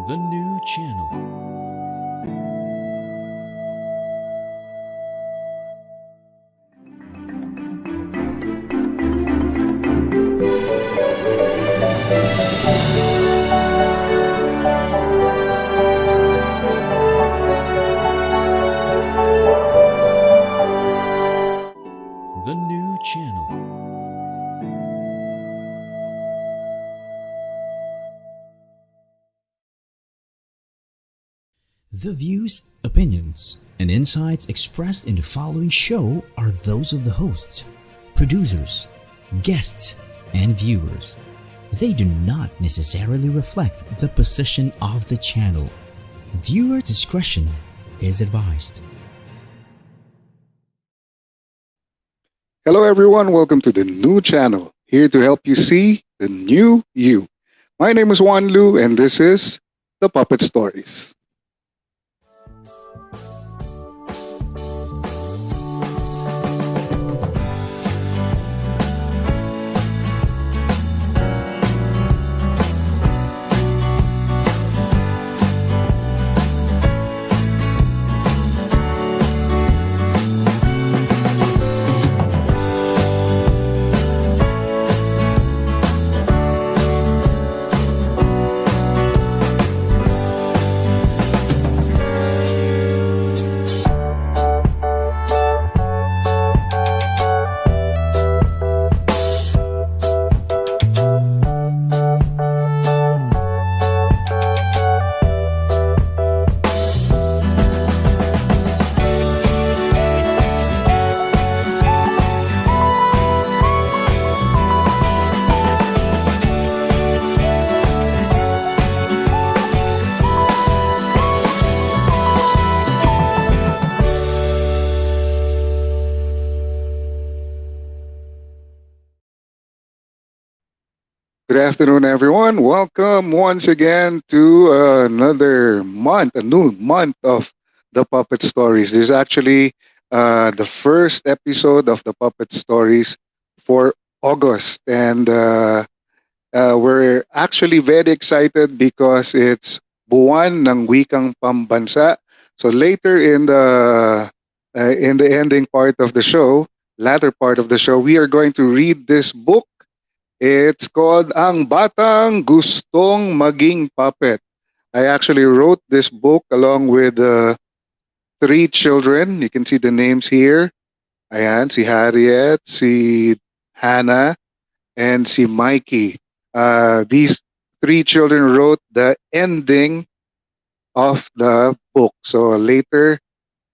The new channel. The new channel. The views, opinions, and insights expressed in the following show are those of the hosts, producers, guests, and viewers. They do not necessarily reflect the position of the channel. Viewer discretion is advised. Hello, everyone. Welcome to the new channel. Here to help you see the new you. My name is Wanlu, and this is the Puppet Stories. Good afternoon, everyone. Welcome once again to another month, a new month of the Puppet Stories. This is actually the first episode of the Puppet Stories for August, and we're actually very excited because it's Buwan ng Wikang Pambansa. So later in the ending part of the show, latter part of the show, we are going to read this book. It's called Ang Batang Gustong Maging Puppet. I actually wrote this book along with three children. You can see the names here. Ayan, si Harriet, si Hannah, and si Mikey. These three children wrote the ending of the book. So later,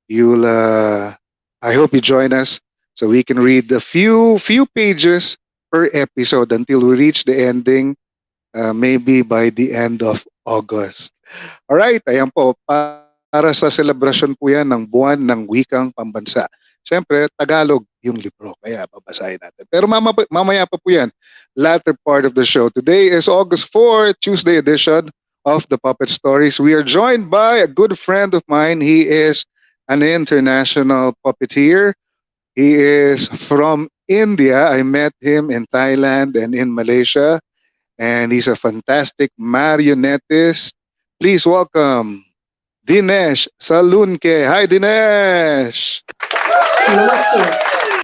you'll. I hope you join us so we can read the few pages per episode until we reach the ending, maybe by the end of August. All right, ayan po, para sa celebration po yan ng buwan ng wikang pambansa. Siyempre, Tagalog yung libro, kaya babasahin natin. Pero mamaya pa po yan, latter part of the show. Today is August 4, Tuesday edition of the Puppet Stories. We are joined by a good friend of mine. He is an international puppeteer. He is from India. I met him in Thailand and in Malaysia, and he's a fantastic marionettist. Please welcome Dinesh Salunkhe. Hi, Dinesh. Namaste.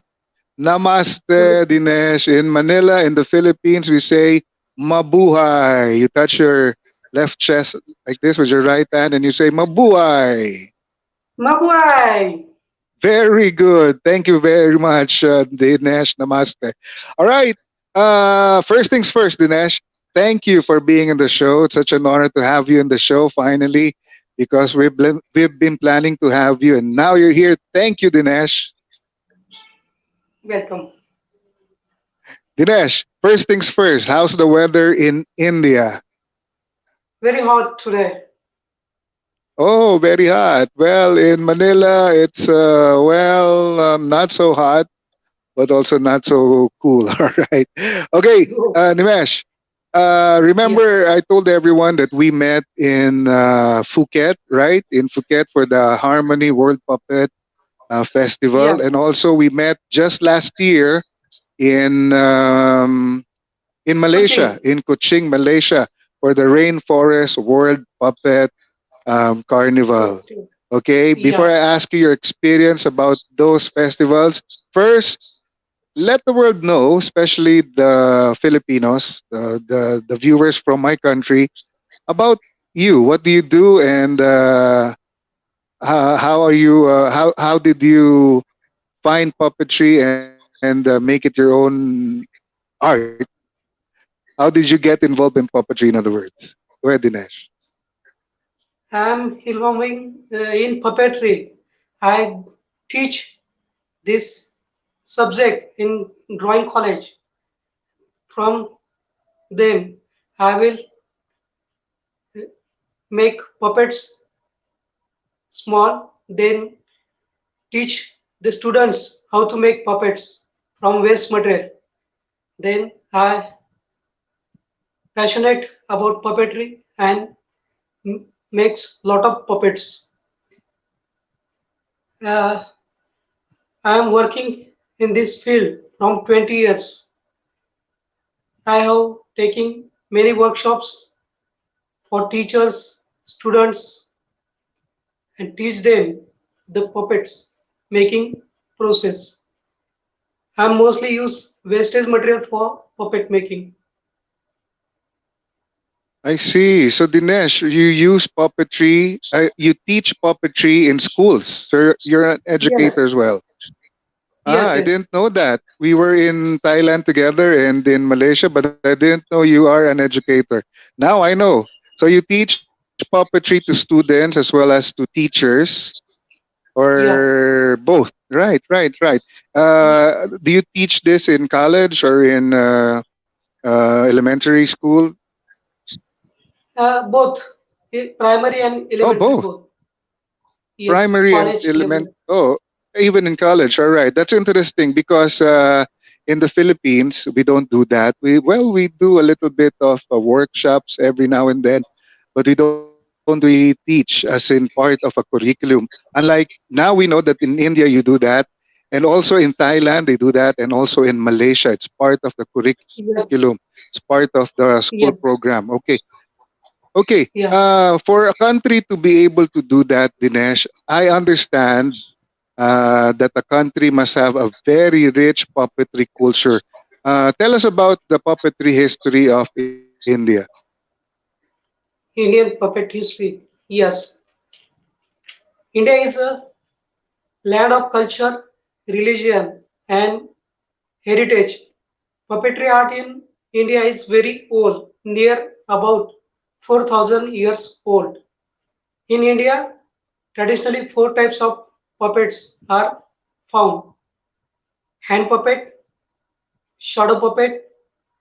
Namaste, Dinesh. In Manila, in the Philippines, we say mabuhay. You touch your left chest like this with your right hand, and you say mabuhay. Mabuhay. Very good. Thank you very much, Dinesh. Namaste. All right. First things first, Dinesh. Thank you for being in the show. It's such an honor to have you in the show finally, because we've been planning to have you, and now you're here. Thank you, Dinesh. Welcome. Dinesh, first things first. How's the weather in India? Very hot today. Oh, very hot. Well, in Manila, it's not so hot, but also not so cool. All right. Okay, Nimesh. Remember, I told everyone that we met in Phuket, right? In Phuket for the Harmony World Puppet Festival, Yeah. and also we met just last year in um, in Malaysia, Kuching. in Kuching, Malaysia, for the Rainforest World Puppet Carnival. Festival. Okay, before Yeah, I ask you your experience about those festivals, first, let the world know, especially the Filipinos, the viewers from my country, about you. What do you do, and how are you? How did you find puppetry and make it your own art? How did you get involved in puppetry? In other words, go ahead, Dinesh. I'm involving in puppetry. I teach this subject in drawing college. From them, I will make puppets small, then teach the students how to make puppets from waste material. Then I passionate about puppetry and makes lot of puppets. Uh, I am working in this field from 20 years. I have taken many workshops for teachers, students, and teach them the puppets making process. I mostly use wastage material for puppet making. I see. So Dinesh, you use puppetry. You teach puppetry in schools. So you're an educator Yes, as well. Ah, yes, I yes, didn't know that. We were in Thailand together and in Malaysia, but I didn't know you are an educator. Now I know. So you teach puppetry to students as well as to teachers, yeah. or both? Right, right, right. Do you teach this in college or in elementary school? Both primary and Oh, elementary both. both. Yes, Primary and college element. level. Oh, even in college. All right, that's interesting because in the Philippines we don't do that. We do a little bit of workshops every now and then, but we don't really teach as in part of a curriculum. Unlike now, we know that in India you do that, and also in Thailand they do that, and also in Malaysia it's part of the curriculum. Yes, It's part of the school yes, program. Okay, okay. yeah. For a country to be able to do that, Dinesh, I understand that a country must have a very rich puppetry culture. Tell us about the puppetry history of India. Indian puppet history. Yes, India is a land of culture, religion, and heritage. Puppetry art in India is very old, near about 4,000 years old. In India, traditionally four types of puppets are found: hand puppet, shadow puppet,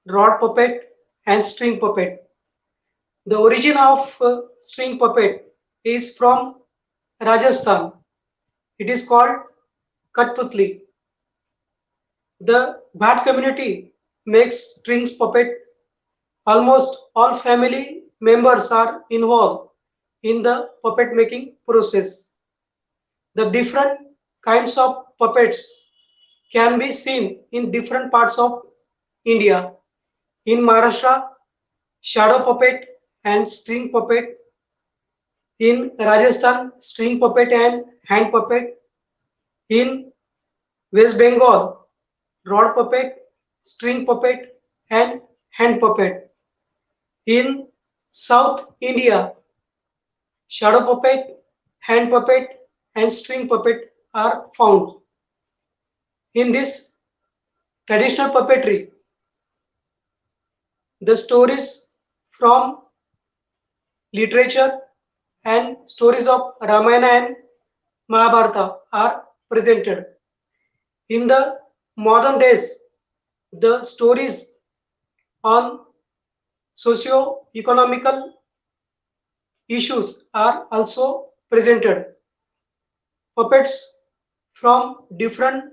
rod puppet, and string puppet. The origin of string puppet is from Rajasthan. It is called Katputli. The Bhat community makes strings puppet. Almost all family members are involved in the puppet making process. The different kinds of puppets can be seen in different parts of India. In Maharashtra, shadow puppet and string puppet. In Rajasthan, string puppet and hand puppet. In West Bengal, rod puppet, string puppet, and hand puppet. In South India, shadow puppet, hand puppet, and string puppet are found. In this traditional puppetry, the stories from literature and stories of Ramayana and Mahabharata are presented. In the modern days, the stories on socio-economical issues are also presented. Puppets from different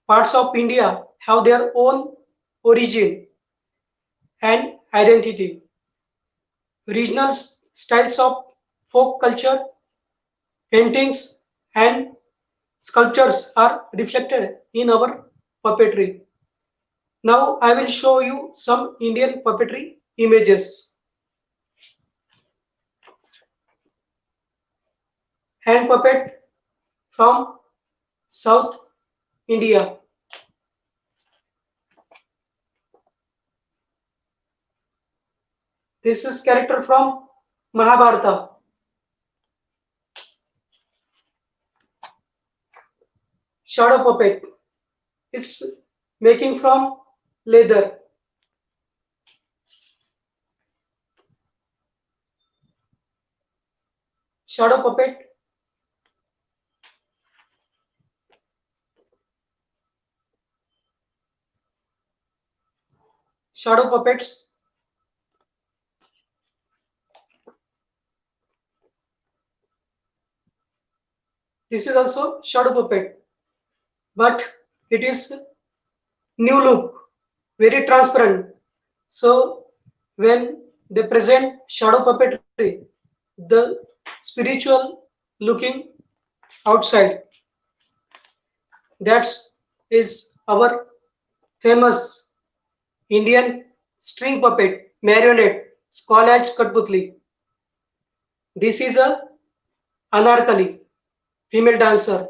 parts of India have their own origin and identity. Regional styles of folk culture, paintings, and sculptures are reflected in our puppetry. Now I will show you some Indian puppetry images. hand puppet from South India. This is character from Mahabharata. Shadow puppet. It's making from leather. Shadow puppet. Shadow puppets. This is also shadow puppet, but it is new look, very transparent. So when they present shadow puppetry, the spiritual looking outside, that's is our famous Indian string puppet marionette Skolaj Katputli. This is a anarkali female dancer,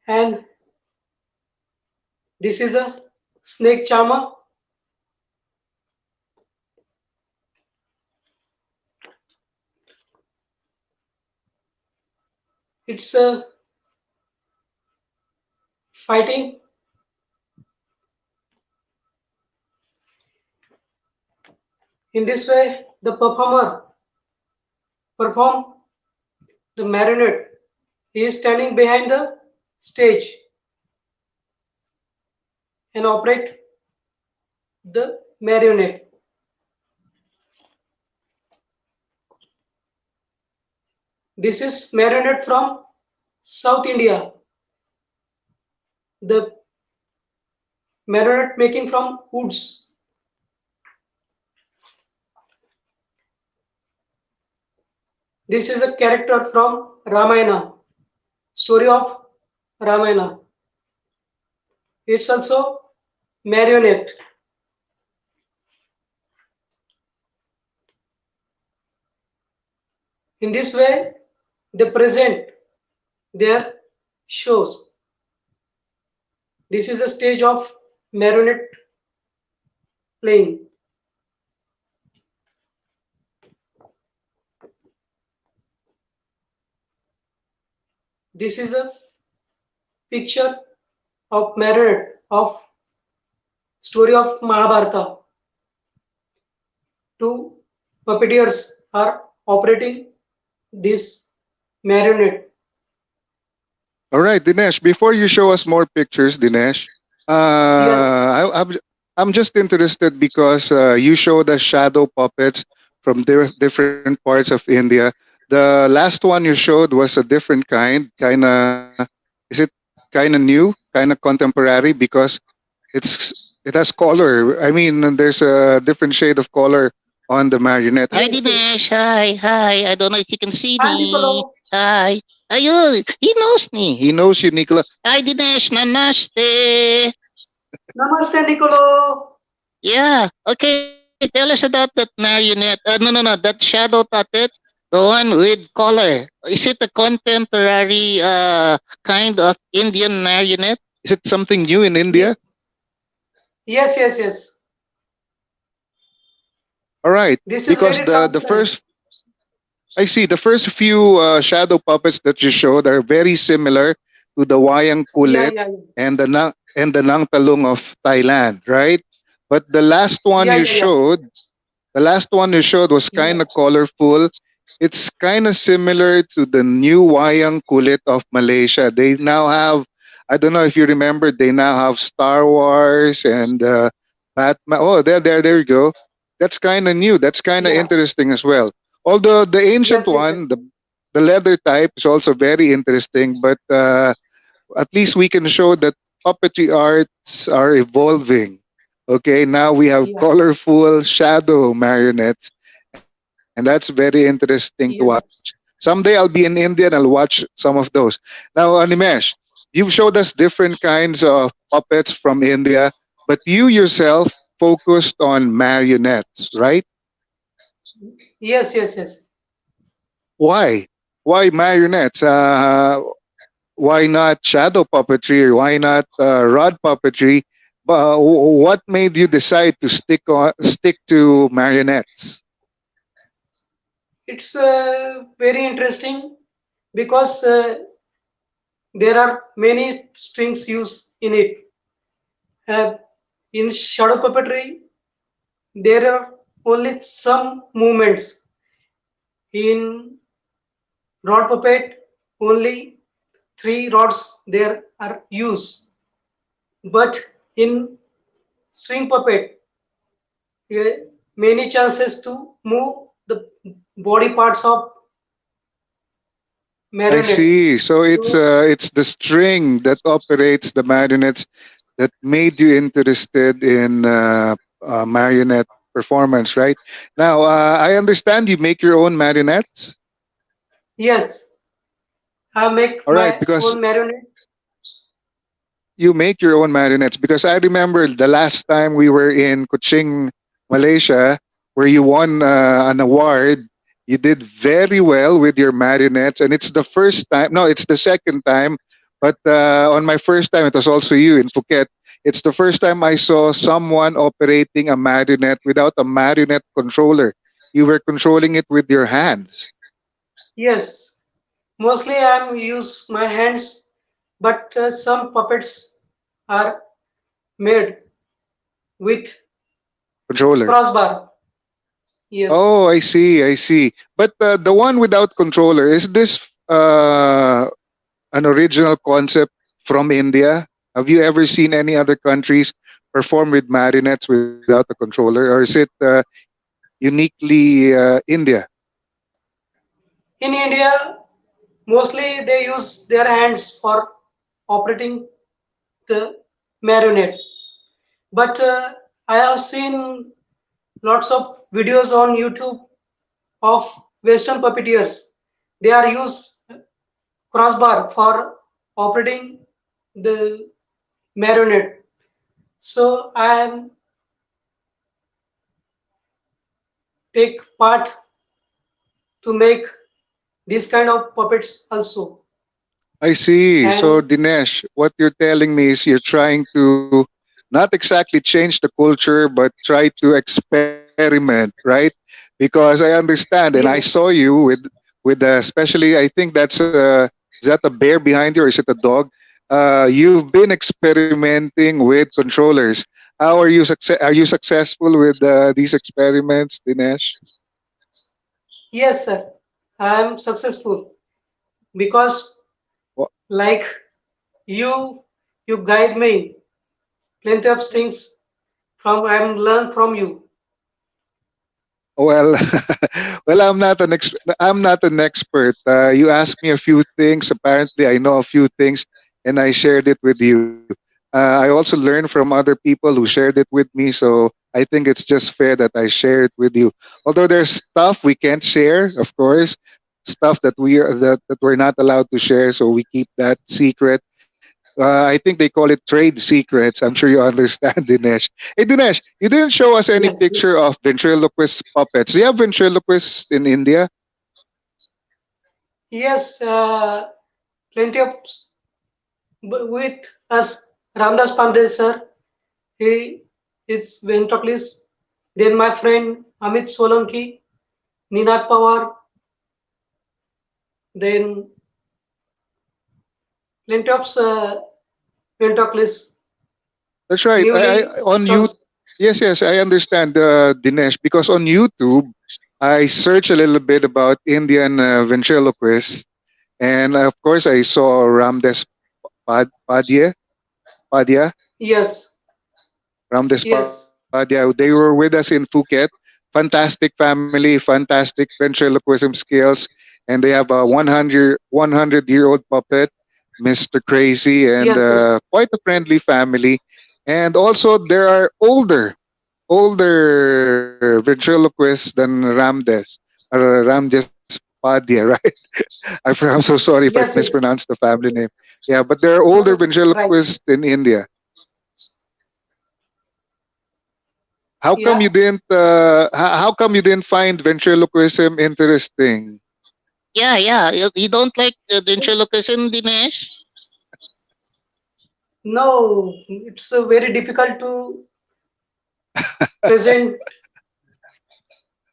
and this is a snake charmer. It's a fighting. In this way, the performer perform the marionette. He is standing behind the stage and operate the marionette. This is marionette from South India. The marionette making from woods. This is a character from Ramayana, story of Ramayana. It's also marionette. In this way, they present their shows. This is a stage of marionette playing. This is a picture of marionette of story of Mahabharata. Two puppeteers are operating this marionette. All right, Dinesh. Before you show us more pictures, Dinesh, Yes, I'm just interested because you showed us shadow puppets from different parts of India. The last one you showed was a different kind of. Is it kind of new, kind of contemporary because it has color. I mean, there's a different shade of color on the marionette. Hi, yes, yes. Dinesh. Hi, hi. I don't know if you can see Hi, me. Nicolo. Hi. Ayun, he knows me. He knows you, Nicola. Hi, Dinesh. Namaste. Namaste, Nicolo. Yeah. Okay, tell us about that marionette. No, that shadow puppet. The one with color. Is it a contemporary kind of Indian marionette? Is it something new in Ye- India? Yes, yes, yes. All right, This is because very the transparent. first I see the first few shadow puppets that you showed are very similar to the wayang Yeah, kulit yeah, yeah. and the nang talung of Thailand, right? But Yeah, yeah, yeah. the last one you showed was Yeah, kind of colorful. It's kind of similar to the new wayang kulit of Malaysia. They now have, I don't know if you remember, they now have Star Wars and Batman. Oh, there you go. That's kind of new. That's kind of yeah. interesting as well. Although the ancient Yes, yes, yes. one, the leather type is also very interesting, but at least we can show that puppetry arts are evolving. Okay, now we have Yeah, colorful shadow marionettes, and that's very interesting to watch. yeah, Someday I'll be in India and I'll watch some of those. Now, Animesh, you've showed us different kinds of puppets from India, but you yourself focused on marionettes, right? Yes, yes, yes. Why? Why marionettes? Why not shadow puppetry? Or why not rod puppetry? But what made you decide to stick to marionettes? It's very interesting because there are many strings used in it. Uh, in shadow puppetry, there are only some movements. In rod puppet, only three rods there are used. But in string puppet, uh, many chances to move the body parts of I marionette. see. So So it's the string that operates the marionettes that made you interested in marionette performance, right? Now, I understand you make your own marionettes. yes, I make All right, my because own marionette. you make your own marionettes. Because I remember the last time we were in Kuching, Malaysia, where you won an award. You did very well with your marionettes, and it's the first time. No, it's the second time. But on my first time, it was also you in Phuket. It's the first time I saw someone operating a marionette without a marionette controller. You were controlling it with your hands. Yes, mostly I use my hands, but some puppets are made with Controller. crossbar. Yes, Oh, I see, I see. But the one without controller, is this an original concept from India? Have you ever seen any other countries perform with marionettes without a controller, or is it uniquely India? in India, mostly they use their hands for operating the marionette. But I have seen lots of videos on YouTube of Western puppeteers. They are use crossbar for operating the marionette. So I am take part to make this kind of puppets also. I see. So, And Dinesh, what you're telling me is you're trying to not exactly change the culture, but try to experiment, right? Because I understand, and I saw yes, you with especially I think is that a bear behind you or is it a dog? You've been experimenting with controllers. How are you successful with these experiments, Dinesh? yes, sir. I am successful because Wh- like you, you guide me plenty of things from I am learn from you. Well, well, I'm not an expert. You asked me a few things. Apparently, I know a few things, and I shared it with you. I also learned from other people who shared it with me, so I think it's just fair that I share it with you. Although there's stuff we can't share, of course, stuff that we're not allowed to share, so we keep that secret. I think they call it trade secrets. I'm sure you understand, Dinesh. Hey, Dinesh, you didn't show us any Yes, picture of ventriloquist puppets. Do you have ventriloquists in India? yes, plenty of with us. Ramdas Pandey sir, he is ventriloquist. Then my friend Amit Solanki, Ninad Pawar, then plenty of ventriloquists That's right. newly On you. comes. Yes, yes, I understand, Dinesh, because on YouTube, I searched a little bit about Indian ventriloquists, and of course, I saw Ramdes Padya, Yes, Ramdes yes, Padya. They were with us in Phuket. Fantastic family, fantastic ventriloquism skills, and they have a 100-year-old puppet, Mr. Crazy, and yes, yes, quite a friendly family. And also, there are older ventriloquists than Ramdes Padya, right? I'm so sorry if I yes, mispronounced yes. the family name. Yeah, but there are older No, right. ventriloquists in India. How come Yeah, you didn't? How come you didn't find ventriloquism interesting? Yeah, yeah. You don't like ventriloquism, Dinesh? no, it's very difficult to present,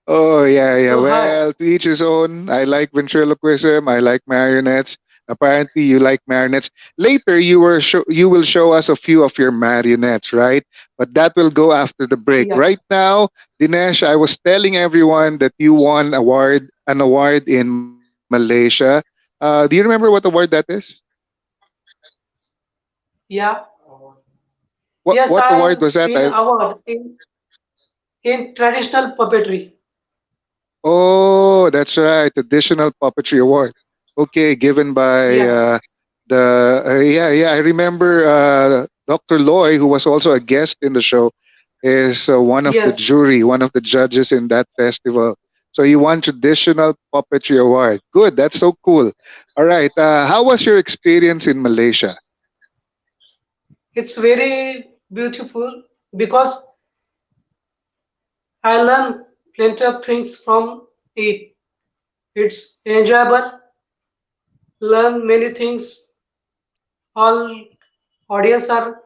Oh yeah, yeah. so hard. Well, to each his own. I like ventriloquism. I like marionettes. Apparently, you like marionettes. Later, you will show us a few of your marionettes, right? But that will go after the break. Yeah, Right now, Dinesh, I was telling everyone that you won an award in Malaysia. Do you remember what award that is? yeah. What Yes, award I was that? win award in traditional puppetry. Oh, that's right. Additional Puppetry Award. Okay, given by Yeah, yeah, yeah. I remember Dr. Loy, who was also a guest in the show, is one of the yes, jury, one of the judges in that festival. So you won Traditional Puppetry Award. Good. That's so cool. All right. How was your experience in Malaysia? it's very beautiful because I learn plenty of things from it. It's enjoyable, learn many things. All audience are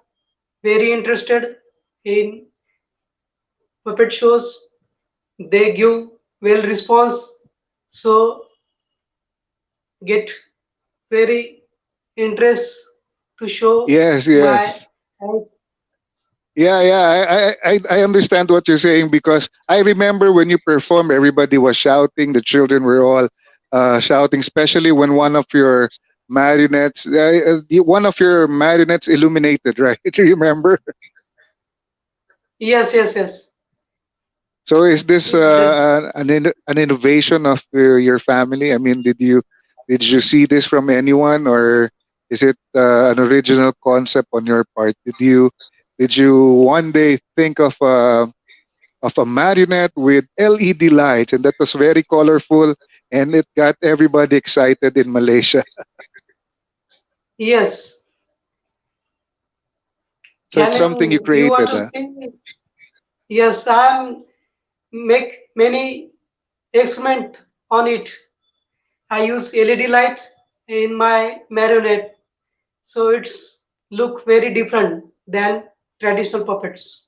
very interested in puppet shows. They give well response, so get very interest to show Yes, my. yes. Yeah, yeah, I understand what you're saying because I remember when you performed, everybody was shouting. The children were all shouting, especially when one of your marionettes illuminated, right? Remember? Yes, yes, yes. So is this The, an innovation of your family? I mean, did you see this from anyone, or is it an original concept on your part? Did you one day think of a marionette with LED lights, and that was very colorful, and it got everybody excited in Malaysia. yes. So it's Can something you you want created. to see? Yes, I'm make many experiment on it. I use LED lights in my marionette, so it's look very different than traditional puppets.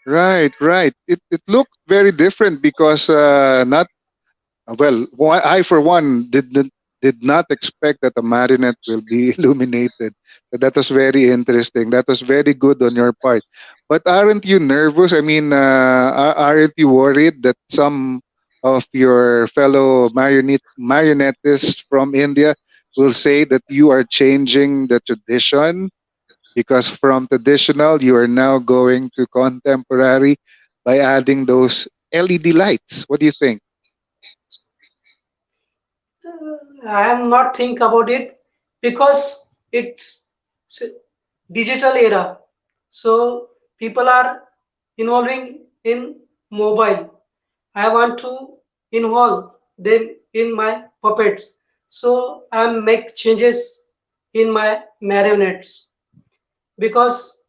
Right, right. It looked very different because not well. I for one did not expect that a marionette will be illuminated. So that was very interesting. That was very good on your part. But aren't you nervous? I mean, aren't you worried that some of your fellow marionettists from India will say that you are changing the tradition because from traditional you are now going to contemporary by adding those LED lights? What do you think? I am not think about it because it's digital era. So people are involving in mobile. I want to involve them in my puppets. So I make changes in my marionettes because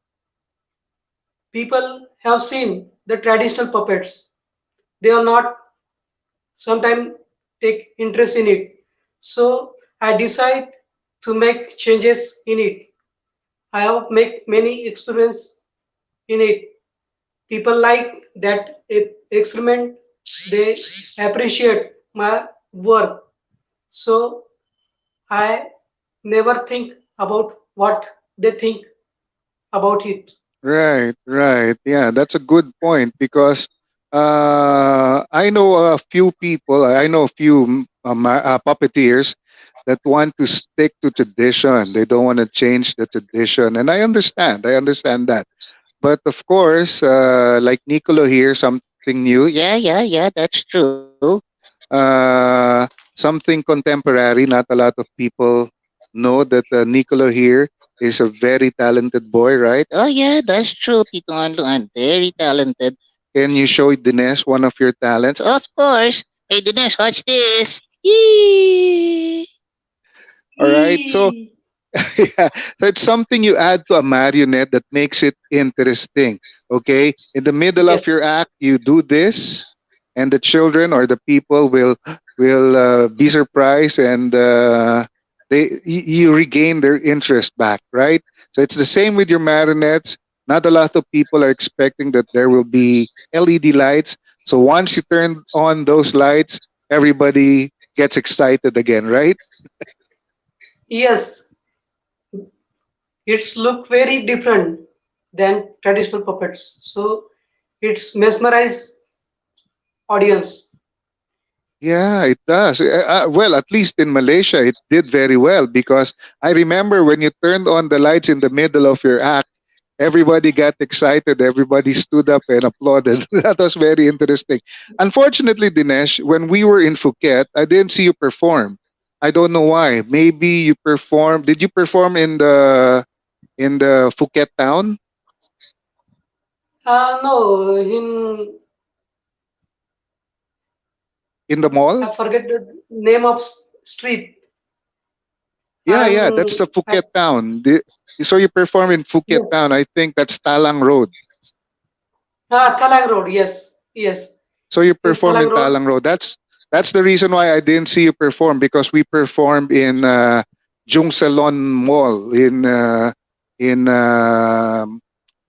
people have seen the traditional puppets. They are not sometimes take interest in it. So I decide to make changes in it. I have make many experiments in it. People like that experiment. They appreciate my work. So I never think about what they think about it. Right, right. Yeah, that's a good point because I know a few people, I know a few puppeteers that want to stick to tradition. They don't want to change the tradition. And I understand that. But of course, like Nicolo here, something new. Yeah, yeah, yeah, that's true. Something contemporary. Not a lot of people know that Nicolo here is a very talented boy, right? Oh yeah, that's true, Tito Anlo. I'm very talented. Can you show Dinesh one of your talents? Of course. Hey Dinesh, watch this. Yee! All right. So Yee! Yeah, so it's something you add to a marionette that makes it interesting. Okay, in the middle Yes. of your act, you do this, and the children or the people will be surprised, and you regain their interest back, right? So it's the same with your marionettes. Not a lot of people are expecting that there will be LED lights. So once you turn on those lights, everybody gets excited again, right? Yes, it's look very different than traditional puppets. So it's mesmerize audience. Yeah, it does. Well, at least in Malaysia, it did very well because I remember when you turned on the lights in the middle of your act, everybody got excited. Everybody stood up and applauded. That was very interesting. Unfortunately, Dinesh, when we were in Phuket, I didn't see you perform. I don't know why. Maybe you performed. Did you perform in the Phuket town, No, in in the mall? I forget the name of street. Yeah, yeah, that's the I, Phuket town. So you perform in Phuket yes. town. I think that's Talang Road. Talang Road. Yes, yes. So you In perform Talang in Road. Talang Road. That's the reason why I didn't see you perform because we performed in Jung Salon Mall in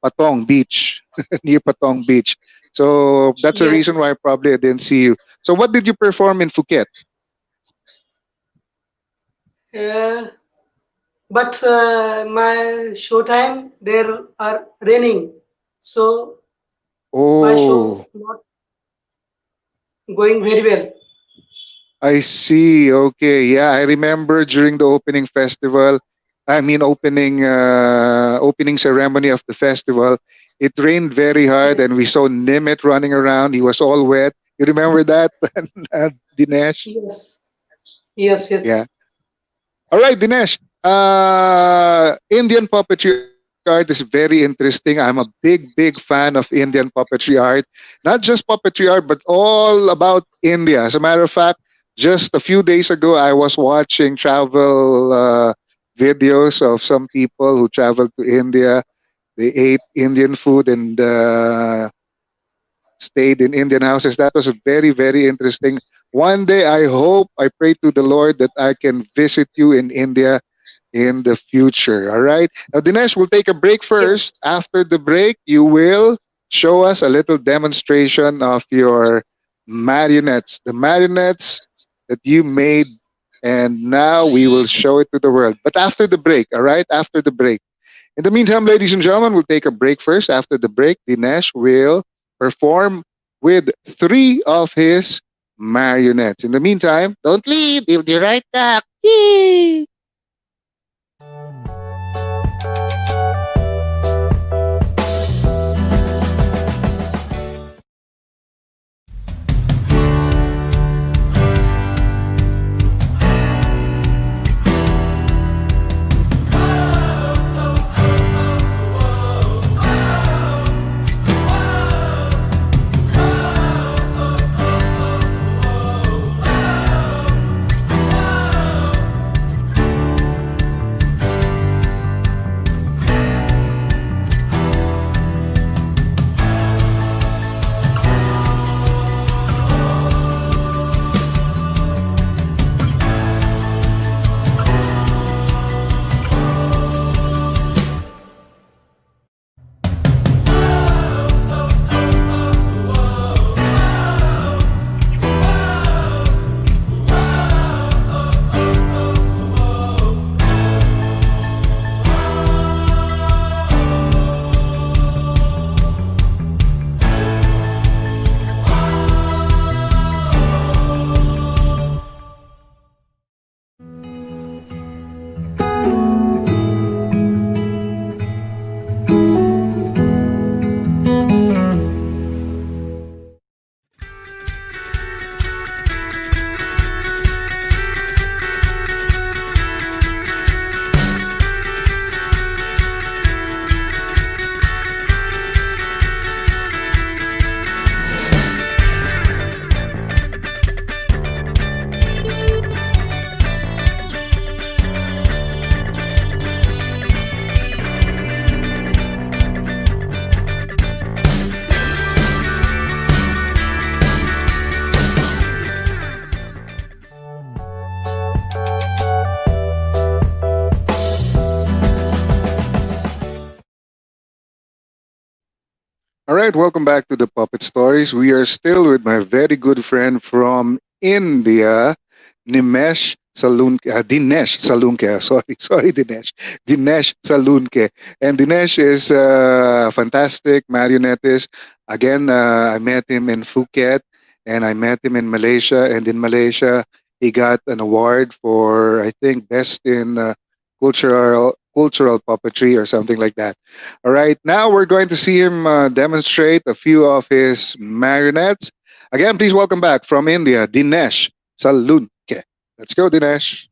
Patong Beach near Patong Beach. So that's the Yes. reason why probably I didn't see you. So what did you perform in Phuket? Uh, but my show time there are raining, so my show Oh, not going very well. I see. Okay. Yeah, I remember during the opening festival, I mean opening ceremony of the festival, it rained very hard Yes, and we saw Nimit running around. He was all wet. You remember that, Dinesh? yes, yes, yes, Yeah. All right, Dinesh. Indian puppetry art is very interesting. I'm a big fan of Indian puppetry art. Not just puppetry art, but all about India. As a matter of fact, just a few days ago, I was watching travel videos of some people who traveled to India. They ate Indian food and stayed in Indian houses. That was very interesting. One day, I hope, I pray to the Lord that I can visit you in India in the future. All right. Now, Dinesh, we'll take a break yes. first. After the break, you will show us a little demonstration of your marionettes, the marionettes that you made. And now we will show it to the world. But after the break, all right? After the break. In the meantime, ladies and gentlemen, we'll take a break first. After the break, Dinesh will perform with three of his marionettes. In the meantime, Don't leave. You'll be right back. Yay! All right, welcome back to the Puppet Stories. We are still with my very good friend from India, Dinesh Salunkhe. Sorry, Dinesh. Dinesh Salunkhe. And Dinesh is a fantastic marionettist. Again, I met him in Phuket and I met him in Malaysia. And in Malaysia, he got an award for, I think, best in cultural puppetry or something like that. All right, now we're going to see him demonstrate a few of his marionettes. Again, please welcome back from India, Dinesh Salunkhe. Let's go, Dinesh.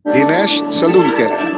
Dinesh Salunkhe.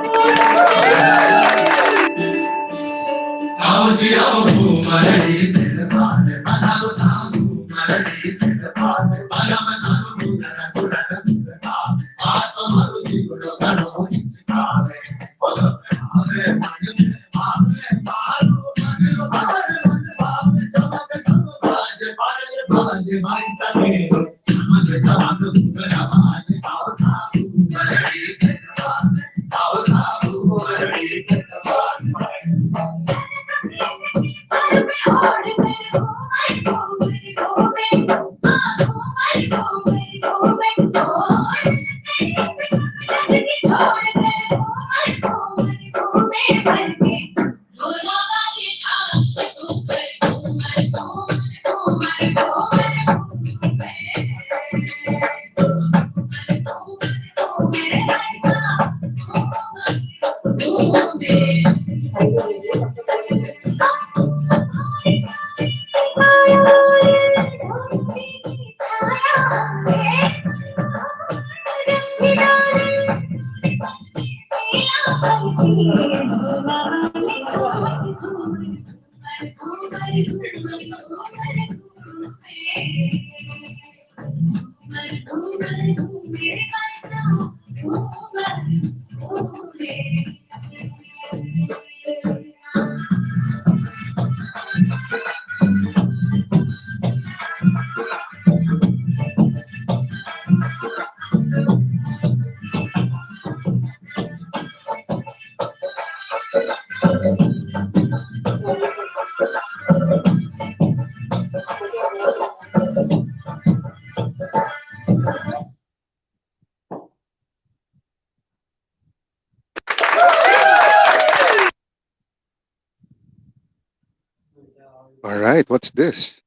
All right, what's this?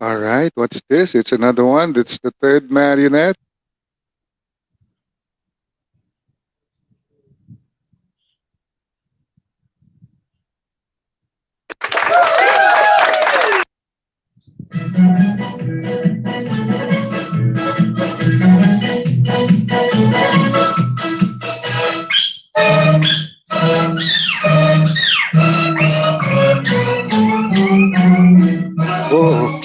All right, what's this? It's another one. That's the third marionette. Whoa.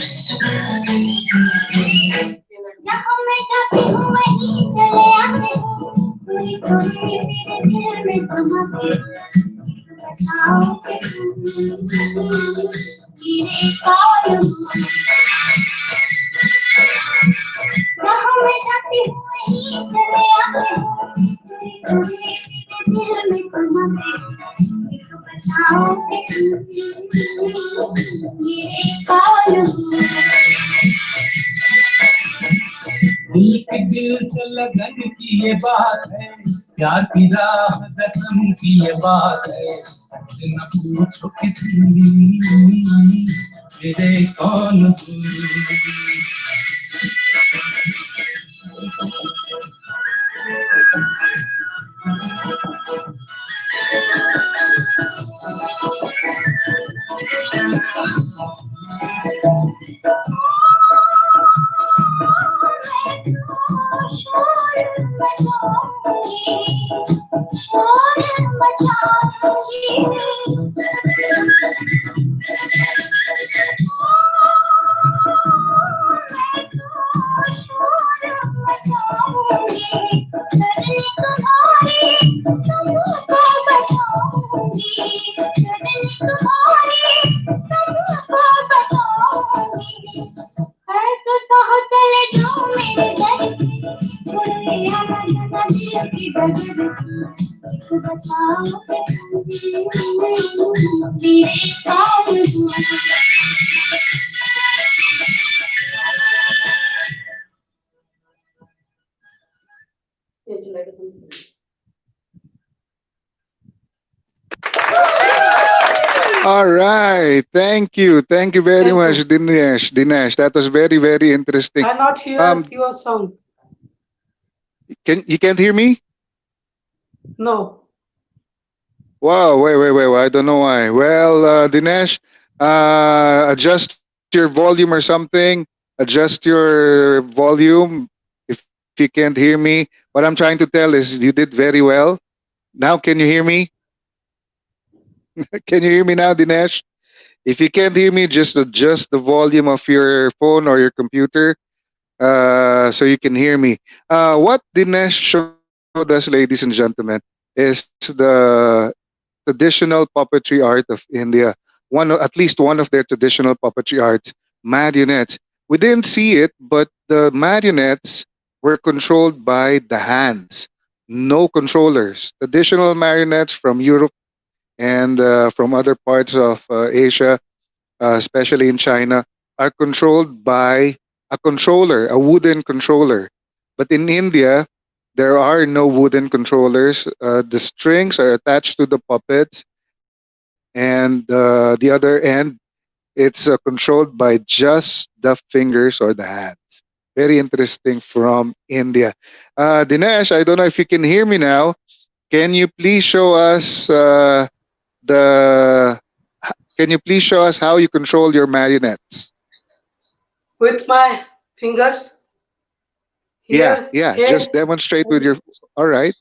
दिल के दिल से लगन की ये बात है, प्यार की राह कसम की ये बात है। न पूछो कितनी मेरे कौन हूँ। All right. Thank you. Thank you very Thank much, you. Dinesh. Dinesh, that was very, very interesting. Cannot hear Um, your sound. can you can't hear me? No. Wow. Wait. I don't know why. Well, Dinesh, adjust your volume or something. Adjust your volume. If you can't hear me, what I'm trying to tell is you did very well. Now, can you hear me? Can you hear me now, Dinesh? If you can't hear me, just adjust the volume of your phone or your computer so you can hear me. What Dinesh showed us, ladies and gentlemen, is the traditional puppetry art of India. At least one of their traditional puppetry arts, marionettes. We didn't see it, but the marionettes were controlled by the hands, no controllers. Traditional marionettes from Europe and from other parts of Asia, especially in China, are controlled by a controller, a wooden controller. But in India, there are no wooden controllers. The strings are attached to the puppets, and the other end, it's controlled by just the fingers or the hands. Very interesting from India. Dinesh, I don't know if you can hear me now. Can you please show us the can you please show us how you control your marionettes? With my fingers here, Yeah. Just head, demonstrate with and your. All right,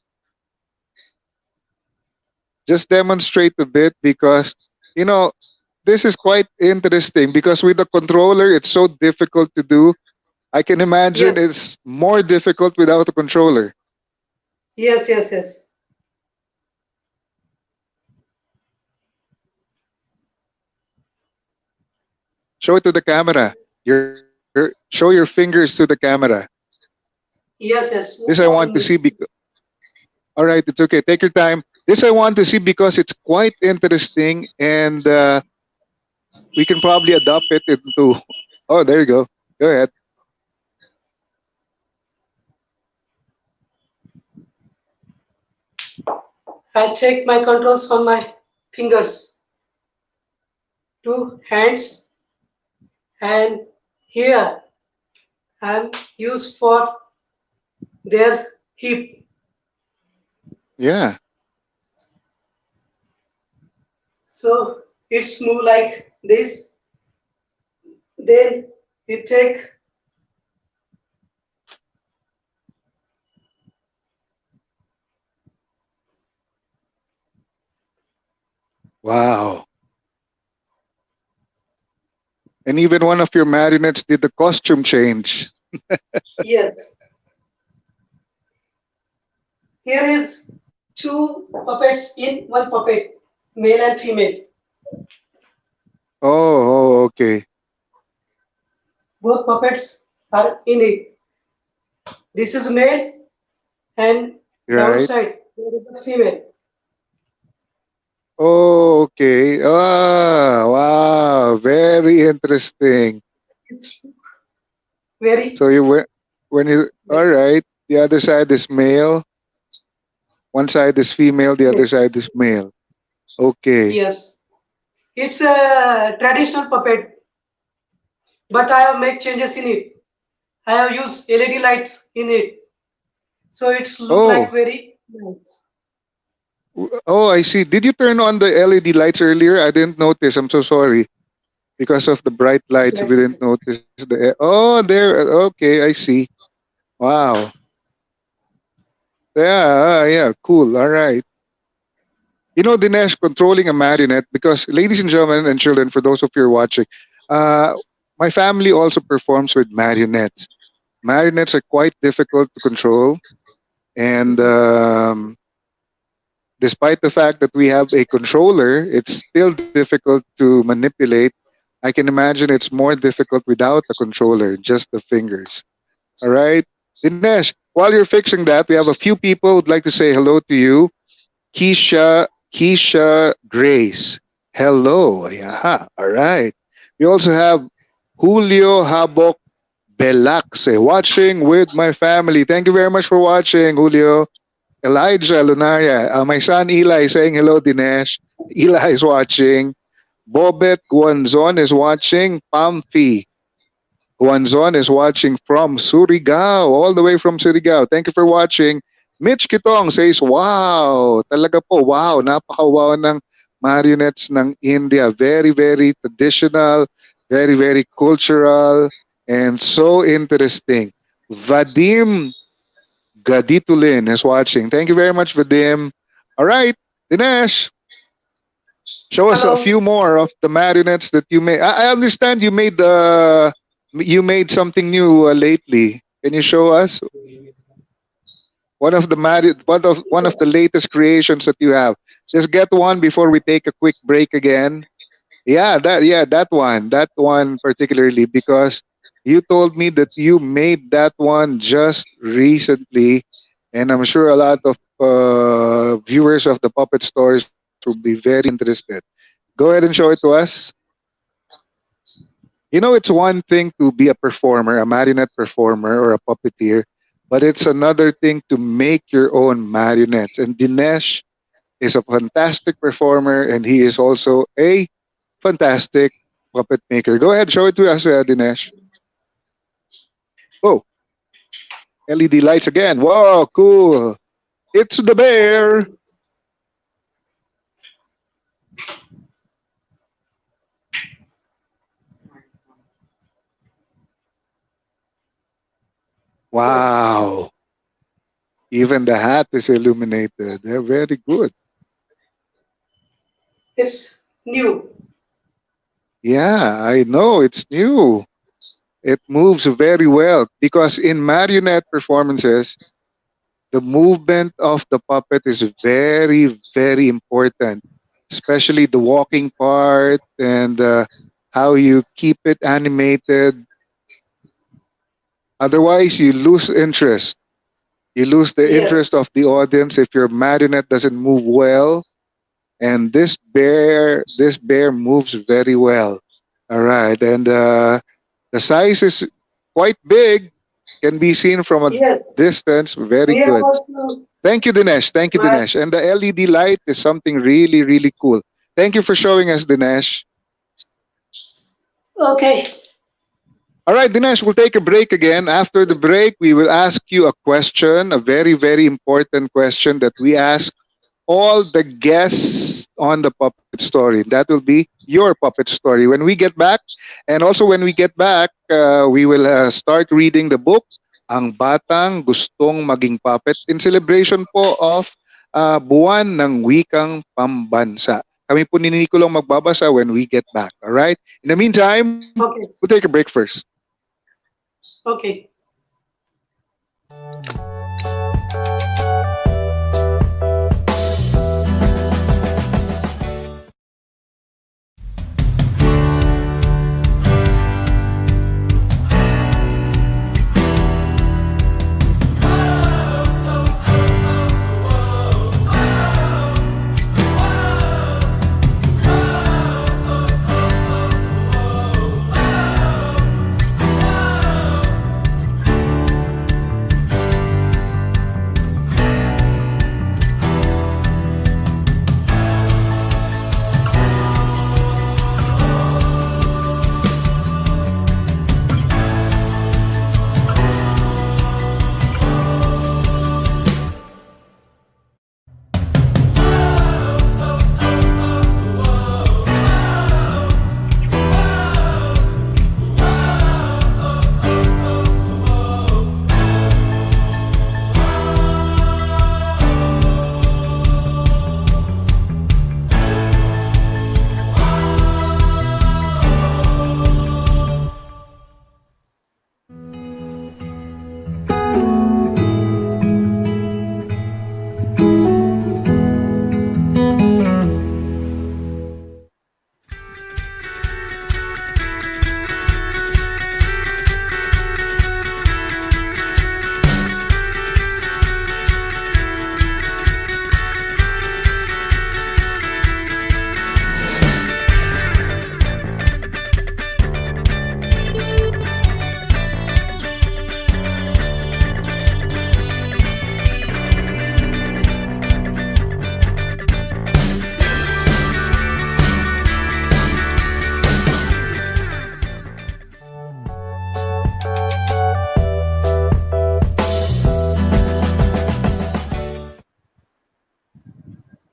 just demonstrate a bit because you know this is quite interesting because with the controller it's so difficult to do. I can imagine yes, it's more difficult without a controller. yes. Show it to the camera. Show your fingers to the camera. Yes. This I want to see because. All right, it's okay. Take your time. This I want to see because it's quite interesting and we can probably adopt it into. Oh, there you go. Go ahead. I take my controls on my fingers, two hands, and here I am used for their hip. Yeah. So it's move like this. Then you take Wow. And even one of your marionettes did the costume change. yes. Here is two puppets in one puppet, male and female. Okay. Both puppets are in it. This is male and Right. downside there is a female. Okay. Wow. Very interesting. It's very So when you, all right, the other side is male, one side is female, the other side is male. Okay. yes. It's a traditional puppet, but I have made changes in it. I have used LED lights in it, so it's look like Oh, very nice. oh, I see. Did you turn on the LED lights earlier? I didn't notice. I'm so sorry. Because of the bright lights, we didn't notice oh, there. Okay, I see. Wow. Yeah, yeah, cool. All right. You know, Dinesh, controlling a marionette, because ladies and gentlemen and children, for those of you who are watching, uh, my family also performs with marionettes. Marionettes are quite difficult to control. And despite the fact that we have a controller, it's still difficult to manipulate. I can imagine it's more difficult without a controller, just the fingers. All right. Dinesh, while you're fixing that, we have a few people who'd like to say hello to you. Keisha Grace. Hello. Aha. All right. We also have Julio Habok Belaxe watching with my family. Thank you very much for watching, Julio. Elijah Lunaria. My son Eli is saying hello, Dinesh. Eli is watching. Bobet Guanzon is watching. Pamfi Guanzon is watching from Surigao, all the way from Surigao. Thank you for watching. Mitch Kitong says, wow, talaga po, wow, napaka-wow ng marionettes ng India. Very, very traditional, very, very cultural, and so interesting. Vadim Gaditulin is watching. Thank you very much, Vadim. All right, Dinesh, show us a Hello. few more of the marionettes that you made. I understand you made something new lately. Can you show us one of the Yes. latest creations that you have? Just get one before we take a quick break again. That one particularly, because you told me that you made that one just recently, and I'm sure a lot of viewers of the puppet stories will be very interested. Go ahead and show it to us. You know, it's one thing to be a performer, a marionette performer or a puppeteer, but it's another thing to make your own marionettes. And Dinesh is a fantastic performer, and he is also a fantastic puppet maker. Go ahead, show it to us, Dinesh. Oh, LED lights again. Whoa, cool. It's the bear. Wow. Even the hat is illuminated. They're very good. It's new. Yeah, I know. It's new. It moves very well because in marionette performances, the movement of the puppet is very, very important, especially the walking part and how you keep it animated. Otherwise, you lose interest. You lose the Yes. interest of the audience if your marionette doesn't move well. And this bear moves very well. All right, and the size is quite big. Can be seen from a Yes. distance. Very We have good. also Thank you, Dinesh. Thank you, my Dinesh. And the LED light is something really, really cool. Thank you for showing us, Dinesh. okay. All right, Dinesh, we'll take a break again. After the break, we will ask you a question, a very, very important question that we ask all the guests on the puppet story. That will be your puppet story when we get back. And also, when we get back, we will start reading the book, Ang Batang Gustong Maging Puppet, in celebration po of Buwan ng Wikang Pambansa. Kami po ni Nico lang magbabasa when we get back. All right? In the meantime, Okay. we'll take a break first. Okay.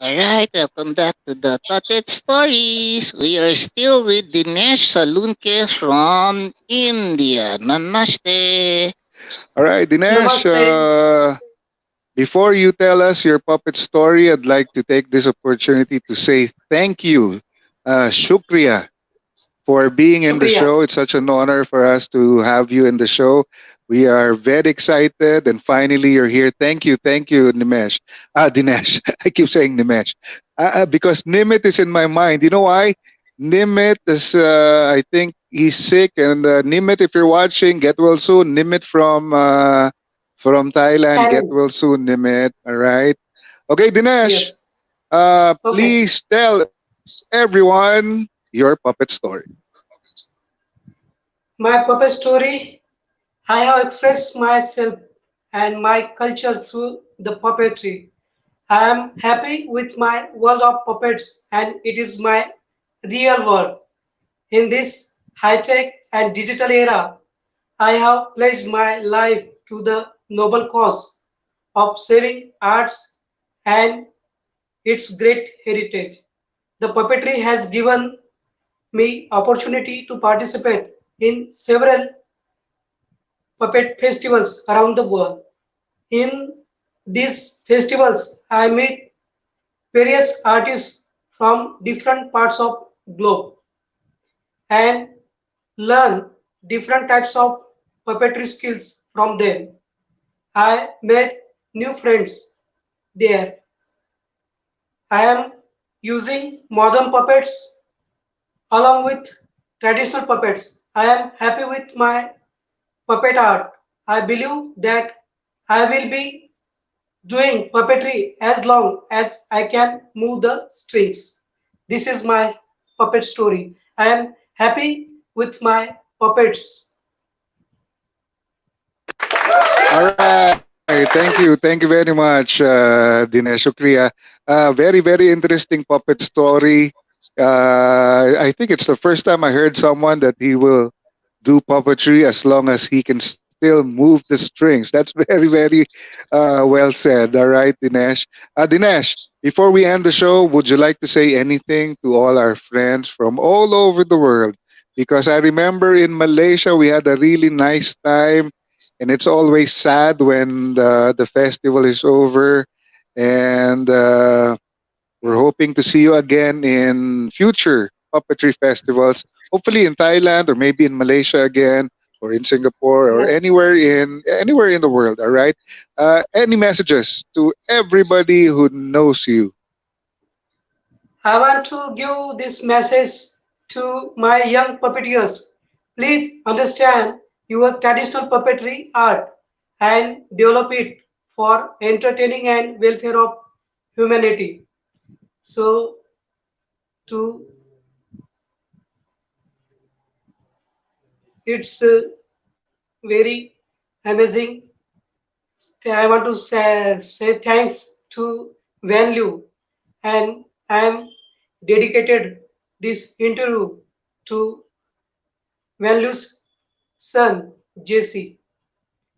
Alright, welcome back to the Puppet Stories. We are still with Dinesh Salunkhe from India. Namaste. All right, Dinesh. Namaste. Before you tell us your puppet story, I'd like to take this opportunity to say thank you, Shukriya, for being in the Shukriya. show. It's such an honor for us to have you in the show. We are very excited, and finally you're here. Thank you, Nimesh. Dinesh. I keep saying Nimesh because Nimit is in my mind. You know why? Nimit is, I think he's sick, and Nimit, if you're watching, get well soon. Nimit from Thailand, get Thailand. well soon, Nimit. All right. Okay, Dinesh. Yes. Okay. Please tell everyone your puppet story. My puppet story. I have expressed myself and my culture through the puppetry. I am happy with my world of puppets and it is my real world. In this high-tech and digital era, I have pledged my life to the noble cause of saving arts and its great heritage. The puppetry has given me opportunity to participate in several puppet festivals around the world. In these festivals, I meet various artists from different parts of globe and learn different types of puppetry skills from them. I made new friends there. I am using modern puppets along with traditional puppets. I am happy with my puppet art. I believe that I will be doing puppetry as long as I can move the strings. This is my puppet story. I am happy with my puppets. All right. Thank you very much, Dinesh. Shukriya. Very interesting puppet story. I think it's the first time I heard someone that he will do puppetry as long as he can still move the strings. That's very well said. All right, Dinesh. Dinesh, before we end the show, would you like to say anything to all our friends from all over the world? Because I remember in Malaysia we had a really nice time, and it's always sad when the festival is over, and we're hoping to see you again in future puppetry festivals, hopefully in Thailand or maybe in Malaysia again, or in Singapore, or Yes. anywhere in the world. All right. Any messages to everybody who knows you? I want to give this message to my young puppeteers. Please understand your traditional puppetry art and develop it for entertaining and welfare of humanity. So, to it's very amazing. I want to say thanks to Wanlu and I am dedicated this interview to Wanlu's son JC.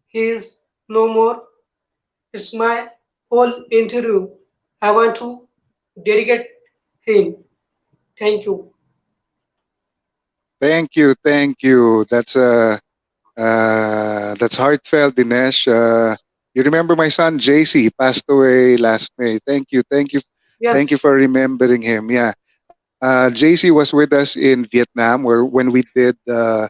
He is no more. It's my whole interview. I want to dedicate him. Thank you. Thank you. That's heartfelt, Dinesh. You remember my son JC? He passed away last May. Thank you Yes, for remembering him. Yeah, JC was with us in Vietnam, where when we did the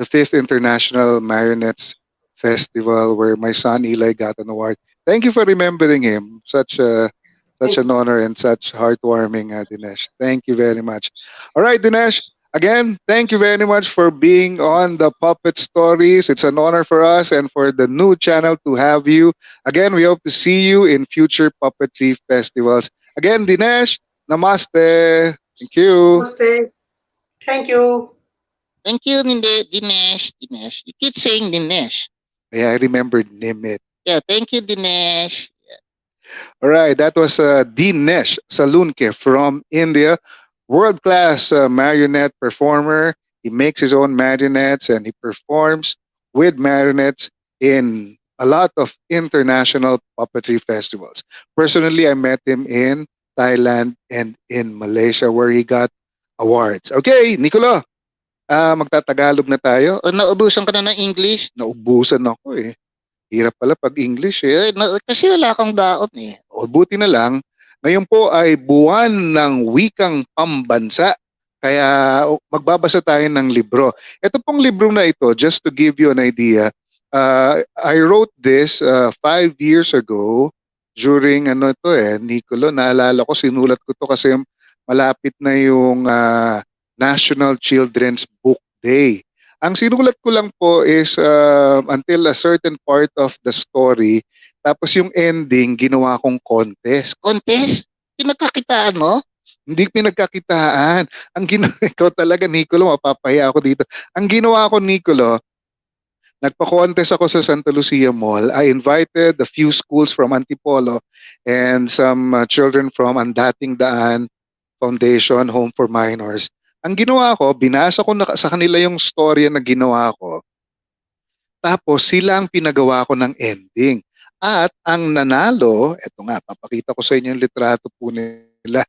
fifth International Marionettes Festival, where my son Eli got an award. Thank you for remembering him. Such thank an you. honor and such heartwarming, Dinesh. Thank you very much. All right, Dinesh. Again, thank you very much for being on the Puppet Stories. It's an honor for us and for the new channel to have you. Again, we hope to see you in future puppetry festivals. Again, Dinesh, namaste. Thank you. Namaste. Thank you. Thank you, Dinesh. Dinesh. You keep saying Dinesh. Yeah, I remembered Nimit. Yeah, thank you, Dinesh. All right, that was Dinesh Salunkhe from India, world class marionette performer. He makes his own marionettes and he performs with marionettes in a lot of international puppetry festivals. Personally, I met him in Thailand, and in Malaysia where he got awards. Okay, Nicolo, magtatagalog na tayo. O, naubusan ka na ng English? Naubusan ako eh. Hirap pala pag English eh. Kasi wala kang daot eh. O buti na lang, ngayon po ay buwan ng wikang pambansa. Kaya magbabasa tayo ng libro. Ito pong libro na ito, just to give you an idea, I wrote this 5 years ago during Nicolo, naalala ko, sinulat ko to kasi malapit na yung National Children's Book Day. Ang sinulat ko lang po is until a certain part of the story. Tapos yung ending, ginawa kong contest. Contest? Pinagkakitaan mo? Hindi pinagkakitaan. Ikaw talaga, Nicolo, mapapahiya ako dito. Ang ginawa ko, Nicolo, nagpa-contest ako sa Santa Lucia Mall. I invited a few schools from Antipolo and some children from Andating Daan Foundation Home for Minors. Ang ginawa ko, binasa ko sa kanila yung storya na ginawa ko. Tapos sila ang pinagawa ko ng ending. At ang nanalo, eto nga, papakita ko sa inyo yung litrato po nila.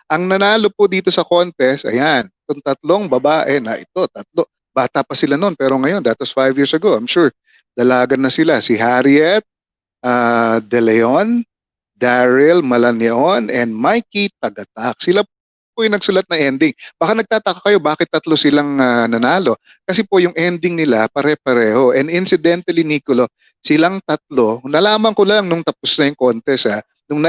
Ang nanalo po dito sa contest, ayan, itong tatlong babae na ito, tatlo. Bata pa sila noon, pero ngayon, that was 5 years ago. I'm sure, dalagan na sila. Si Harriet De Leon, Daryl Malanion, and Mikey Tagatak. Sila po yung nagsulat na ending. Baka nagtataka kayo bakit tatlo silang nanalo. Kasi po yung ending nila pare-pareho. And incidentally, Nicolo, silang tatlo, nalaman ko lang nung tapos na yung contest, nung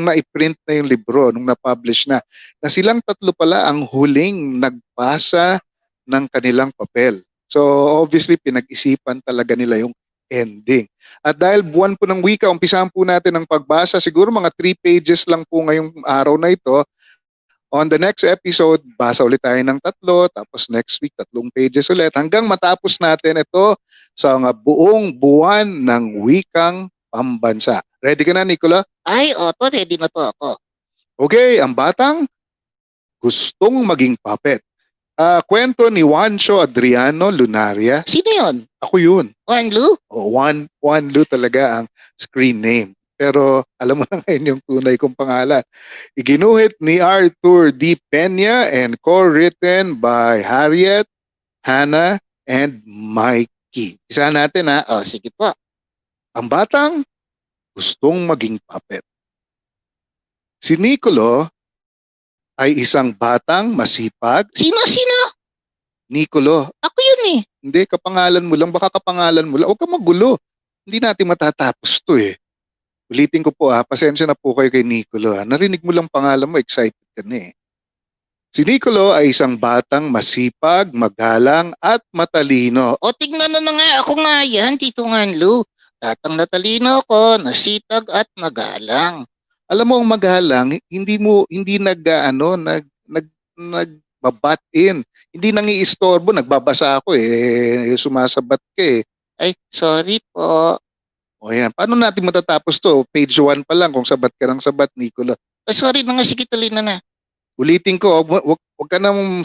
na-print na yung libro, nung na-publish na silang tatlo pala ang huling nagpasa ng kanilang papel. So obviously, pinag-isipan talaga nila yung ending. At dahil buwan po ng wika, umpisahan po natin ang pagbasa. Siguro mga 3 pages lang po ngayong araw na ito. On the next episode, basa ulit tayo ng 3, tapos next week, 3 pages ulit, hanggang matapos natin ito sa buong buwan ng wikang pambansa. Ready ka na, Nicolo? Ay, oto, ready na to ako. Okay, ang batang gustong maging puppet. Kwento ni Juancho Adriano Lunaria. Sino yun? Ako yun. Wanlu? Wanlu talaga ang screen name. Pero alam mo na ngayon yung tunay kong pangalan. Iginuhit ni Arthur D. Peña and co-written by Harriet, Hannah, and Mikey. Isa natin ha. O, sige po. Ang batang gustong maging puppet. Si Nicolo ay isang batang masipag. Sino? Nicolo. Ako yun eh. Hindi, kapangalan mo lang. Baka kapangalan mo lang. Huwag ka magulo. Hindi natin matatapos to eh. Ulitin ko po pasensya na po kayo kay Nicolo. Narinig mo lang pangalan mo, excited ka na eh. Si Nicolo ay isang batang masipag, magalang at matalino. O, tignan na nga. Ako nga yan, Tito Wanlu. Tatang natalino ako, nasitag at magalang. Alam mo ang magalang, hindi nagbabat in. Hindi nangiistorbo, nagbabasa ako sumasabat ka eh. Ay, sorry po. O yan, paano natin matatapos to? Page 1 pa lang kung sabat ka ng sabat, Nicolo. Ay, sorry na nga, sige, tuloy na. Ulitin ko, wag ka nang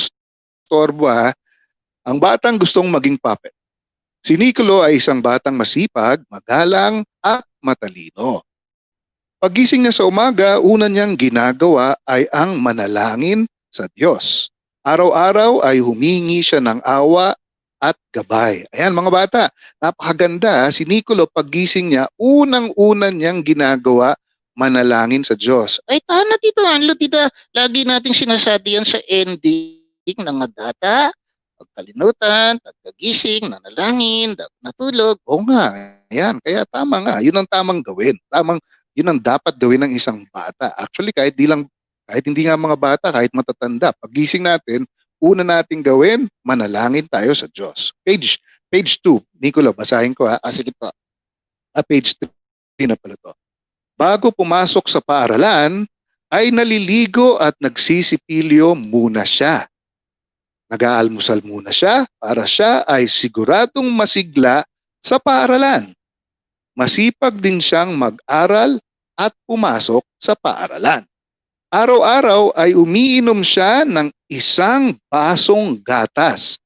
storbo ha. Ang batang gustong maging puppet. Si Nicolo ay isang batang masipag, magalang at matalino. Pagising niya sa umaga, una niyang ginagawa ay ang manalangin sa Diyos. Araw-araw ay humingi siya ng awa at gabay. Ayan mga bata, napakaganda. Si Nicolo paggising niya, unang-una niyang ginagawa, manalangin sa Diyos. Ay, tana, Tito Wanlu, tita. Lagi nating sinasabi yan sa ending ng data. Pagkalinutan, pagkagising, nanalangin, natulog. Oo nga, ayan. Kaya tama nga, yun ang tamang gawin. Yun ang dapat gawin ng isang bata. Actually, kahit hindi nga mga bata, kahit matatanda, paggising natin, una nating gawin, manalangin tayo sa Diyos. Page 2. Nicolo, basahin ko ha. Sige po. Page 3 na pala to. Bago pumasok sa paaralan, ay naliligo at nagsisipilyo muna siya. Nag-aalmusal muna siya para siya ay siguradong masigla sa paaralan. Masipag din siyang mag-aral at pumasok sa paaralan. Araw-araw ay umiinom siya ng 1 basong gatas.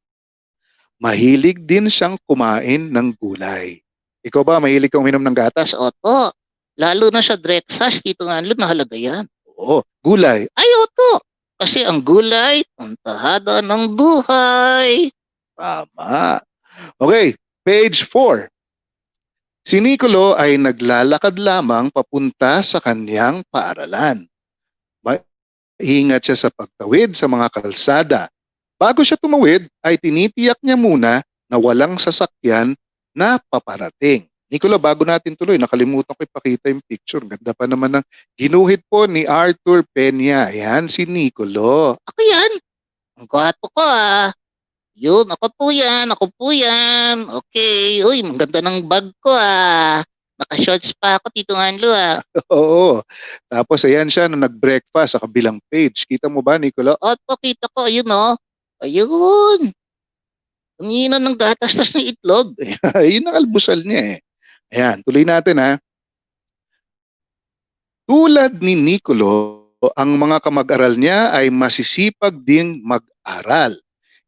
Mahilig din siyang kumain ng gulay. Ikaw ba, mahilig kang uminom ng gatas? Oto. Lalo na sa breakfast, Tito Wanlu, nahalaga yan. Oo, gulay. Ay, oto. Kasi ang gulay, tantahada ng buhay. Tama. Okay, page 4. Si Nicolo ay naglalakad lamang papunta sa kanyang paaralan. Maingat siya sa pagtawid sa mga kalsada. Bago siya tumawid, ay tinitiyak niya muna na walang sasakyan na paparating. Nicolo, bago natin tuloy, nakalimutan ko ipakita yung picture. Ganda pa naman ng ginuhit po ni Arthur Peña. Yan si Nicolo. Ako yan. Ang gwato ko ah. Yun, ako po yan. Okay, uy, ang ganda ng bag ko ah. Naka-shorts pa ako, Tito Wanlu ah. Oo. Tapos ayan siya nung nag-breakfast sa kabilang page. Kita mo ba, Nicolo? Oto, kita ko, ayun oh. Ayun. Ang hina ng gatas tas ng itlog. Yun ang almusal niya eh. Ayan, tuloy natin ha. Tulad ni Nicolo, ang mga kamag-aral niya ay masisipag ding mag-aral.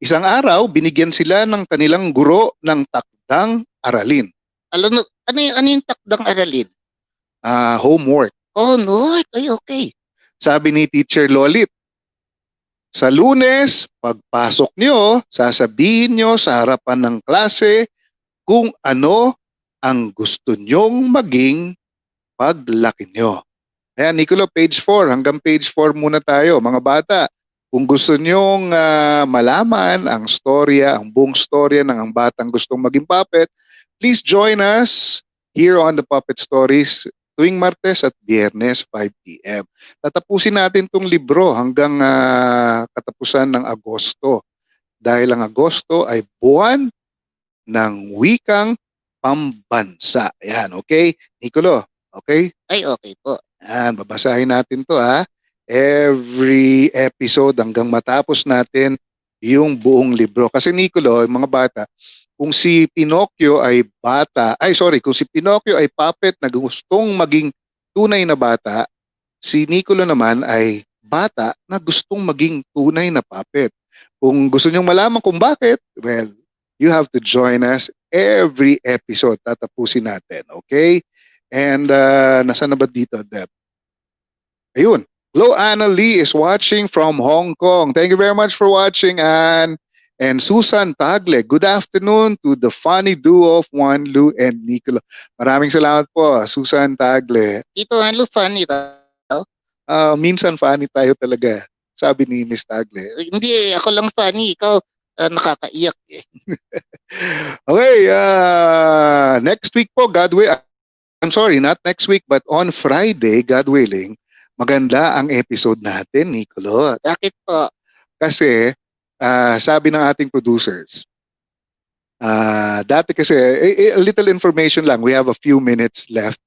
Isang araw, binigyan sila ng kanilang guro ng takdang aralin. Alam mo, ano yung takdang aralin? Homework. Oh, no. Ay, okay. Sabi ni Teacher Lolit, sa Lunes, pagpasok nyo, sasabihin nyo sa harapan ng klase kung ano ang gusto nyong maging paglaki nyo. Ayan, Nicolo, page 4. Hanggang page 4 muna tayo, mga bata. Kung gusto nyong malaman ang storya, ang buong storya ng ang batang gustong maging puppet, please join us here on the Puppet Stories tuwing Martes at Biyernes 5 p.m. Tatapusin natin tong libro hanggang katapusan ng Agosto. Dahil ang Agosto ay buwan ng wikang pambansa. Ayan, okay? Nicolo, okay? Ay, okay po. Ayan, babasahin natin to ha. Every episode hanggang matapos natin yung buong libro. Kasi Nicolo, mga bata, kung si Pinocchio ay kung si Pinocchio ay puppet na gustong maging tunay na bata, si Nicolo naman ay bata na gustong maging tunay na puppet. Kung gusto nyong malaman kung bakit, well, you have to join us every episode. Tatapusin natin, okay? And nasaan na ba dito, Deb? Ayun. Hello, Anna Lee is watching from Hong Kong. Thank you very much for watching, Anne. And Susan Tagle, good afternoon to the funny duo of Wanlu and Nicolo. Maraming salamat po, Susan Tagle. Tito Wanlu, funny ba? Minsan funny tayo talaga, sabi ni Miss Tagle. Hindi, ako lang funny. Ikaw, nakakaiyak eh. Okay, next week po, God willing. I'm sorry, not next week, but on Friday, God willing, maganda ang episode natin, Nicolo. Bakit po? Kasi, sabi ng ating producers, dati kasi, a little information lang, we have a few minutes left.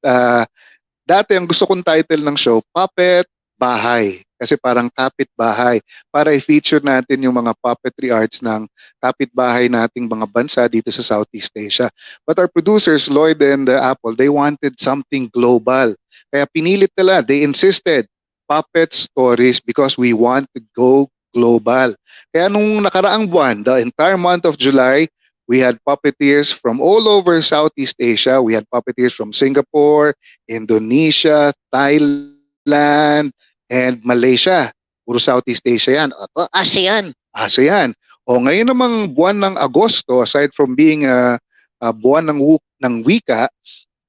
Dati, ang gusto kong title ng show, Puppet Bahay. Kasi parang kapitbahay. Para i-feature natin yung mga puppetry arts ng kapitbahay nating mga bansa dito sa Southeast Asia. But our producers, Lloyd and Apple, they wanted something global. Kaya pinilit nila, they insisted, puppet stories because we want to go global. Kaya nung nakaraang buwan, the entire month of July, we had puppeteers from all over Southeast Asia. We had puppeteers from Singapore, Indonesia, Thailand, and Malaysia. Puro Southeast Asia yan. Opo, ASEAN. ASEAN. O ngayon namang buwan ng Agosto, aside from being a buwan ng wika,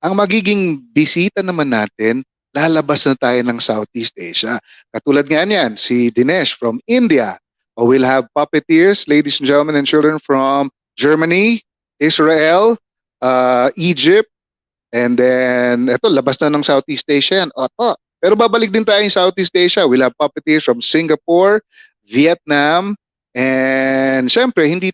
ang magiging bisita naman natin, lalabas na tayo ng Southeast Asia. Katulad nga niyan, si Dinesh from India. O we'll have puppeteers, ladies and gentlemen and children, from Germany, Israel, Egypt, and then, eto, labas na ng Southeast Asia yan. Opo. Pero babalik din tayo sa Southeast Asia. We'll have puppeteers from Singapore, Vietnam, and syempre, hindi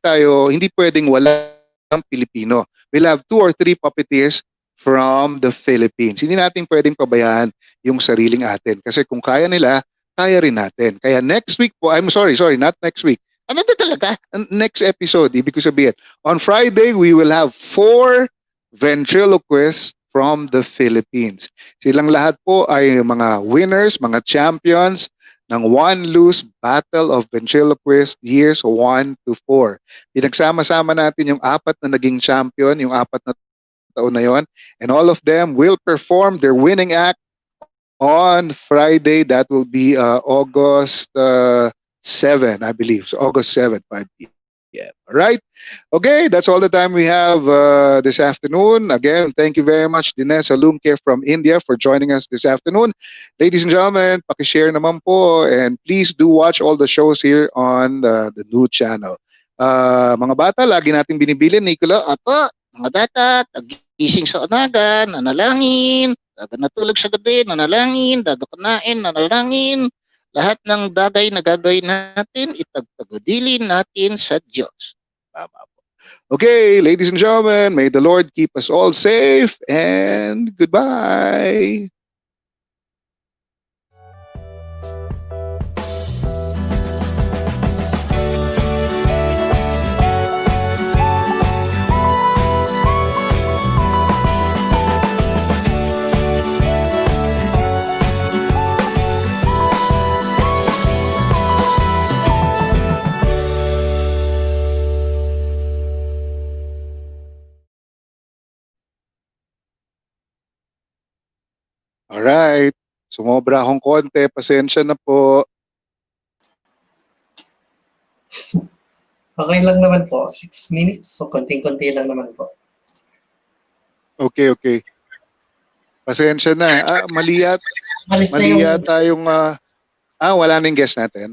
pwedeng walang Pilipino. We'll have 2 or 3 puppeteers from the Philippines. Hindi natin pwedeng pabayaan yung sariling atin. Kasi kung kaya nila, kaya rin natin. Kaya next week po, I'm sorry, not next week. Ano ba talaga? Next episode, ibig ko sabihin, on Friday, we will have 4 ventriloquists from the Philippines. Silang lahat po ay mga winners, mga champions ng Wanlu's Battle of Ventriloquists years 1 to 4. Pinagsama-sama natin yung 4 na naging champion, yung 4 na taon na yon, and all of them will perform their winning act on Friday. That will be August 7, I believe. So August 7, 5 p.m. All right. Okay, that's all the time we have this afternoon. Again, thank you very much, Dinesh Salunkhe from India, for joining us this afternoon. Ladies and gentlemen, pakishare naman po, and please do watch all the shows here on the new channel. Mga bata, lagi nating binibilin, Nicola. Apo, mga bata, gising sa umaga, nanalangin, bago natulog sa gabi, nanalangin, bago kumain, nanalangin. Lahat ng bagay na gagawin natin, ipagpagodilin natin sa Diyos. Tama po. Okay, ladies and gentlemen, may the Lord keep us all safe, and goodbye. Alright. Sumobra akong konti. Pasensya na po. Okay lang naman po. 6 minutes. So, konting-konti lang naman po. Okay, okay. Pasensya na. Mali Malis na mali yung... yata yung... wala na yung guest natin.